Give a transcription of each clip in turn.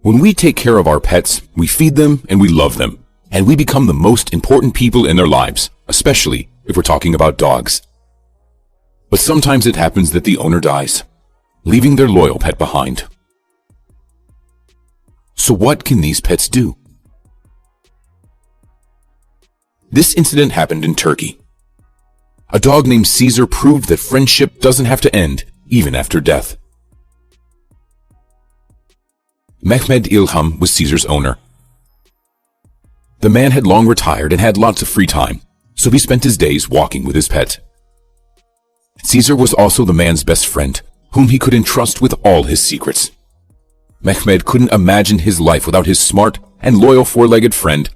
When we take care of our pets, we feed them and we love them, and we become the most important people in their lives, especially if we're talking about dogs. But sometimes it happens that the owner dies, leaving their loyal pet behind. So what can these pets do? This incident happened in Turkey. A dog named Caesar proved that friendship doesn't have to end, even after death. Mehmed İlham was Caesar's owner. The man had long retired and had lots of free time, so he spent his days walking with his pet. Caesar was also the man's best friend, whom he could entrust with all his secrets. Mehmed couldn't imagine his life without his smart and loyal four-legged friend,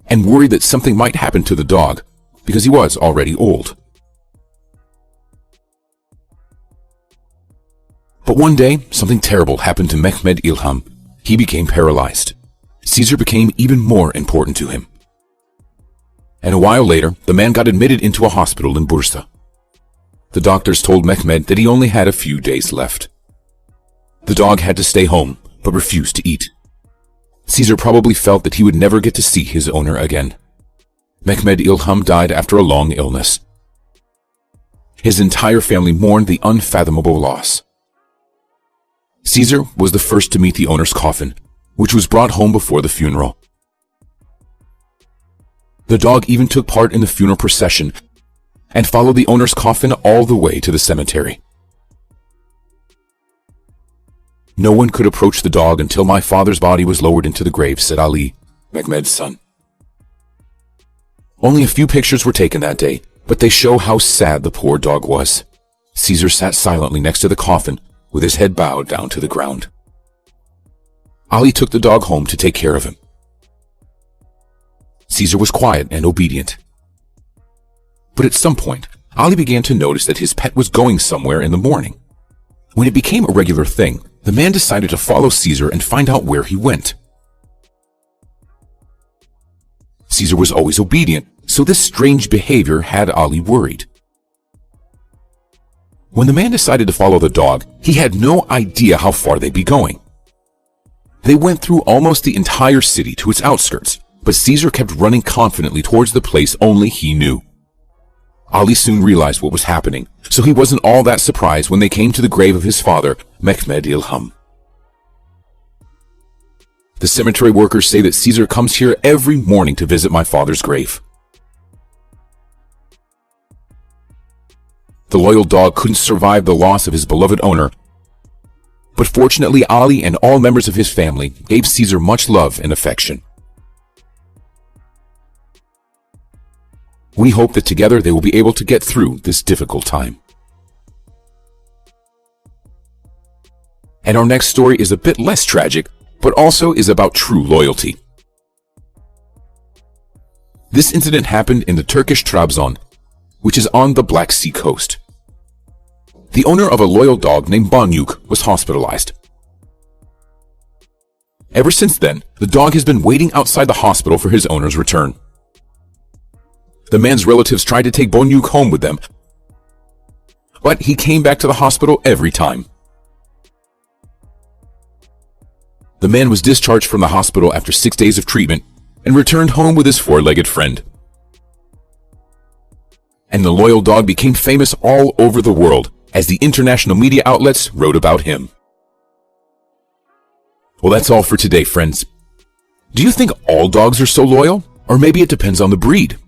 and worried that something might happen to the dog, because he was already old. But one day, something terrible happened to Mehmed İlham. He became paralyzed. Caesar became even more important to him. And a while later, the man got admitted into a hospital in Bursa. The doctors told Mehmed that he only had a few days left. The dog had to stay home, but refused to eat. Caesar probably felt that he would never get to see his owner again. Mehmed İlham died after a long illness. His entire family mourned the unfathomable loss. Caesar was the first to meet the owner's coffin, which was brought home before the funeral. The dog even took part in the funeral procession and followed the owner's coffin all the way to the cemetery. "No one could approach the dog until my father's body was lowered into the grave," said Ali, Mehmed's son. Only a few pictures were taken that day, but they show how sad the poor dog was. Caesar sat silently next to the coffin, with his head bowed down to the ground. Ali took the dog home to take care of him. Caesar was quiet and obedient. But at some point, Ali began to notice that his pet was going somewhere in the morning. When it became a regular thing, the man decided to follow Caesar and find out where he went. Caesar was always obedient, so this strange behavior had Ali worried. When the man decided to follow the dog, he had no idea how far they'd be going. They went through almost the entire city to its outskirts, but Caesar kept running confidently towards the place only he knew. Ali soon realized what was happening, so he wasn't all that surprised when they came to the grave of his father, Mehmed İlham. The cemetery workers say that Caesar comes here every morning to visit my father's grave. The loyal dog couldn't survive the loss of his beloved owner, but fortunately Ali and all members of his family gave Caesar much love and affection. We hope that together they will be able to get through this difficult time. And our next story is a bit less tragic, but also is about true loyalty. This incident happened in the Turkish Trabzon, which is on the Black Sea coast. The owner of a loyal dog named Banyuk was hospitalized. Ever since then, the dog has been waiting outside the hospital for his owner's return. The man's relatives tried to take Banyuk home with them, but he came back to the hospital every time. The man was discharged from the hospital after 6 days of treatment and returned home with his four-legged friend. And the loyal dog became famous all over the world as the international media outlets wrote about him. Well, that's all for today, friends. Do you think all dogs are so loyal? Or maybe it depends on the breed?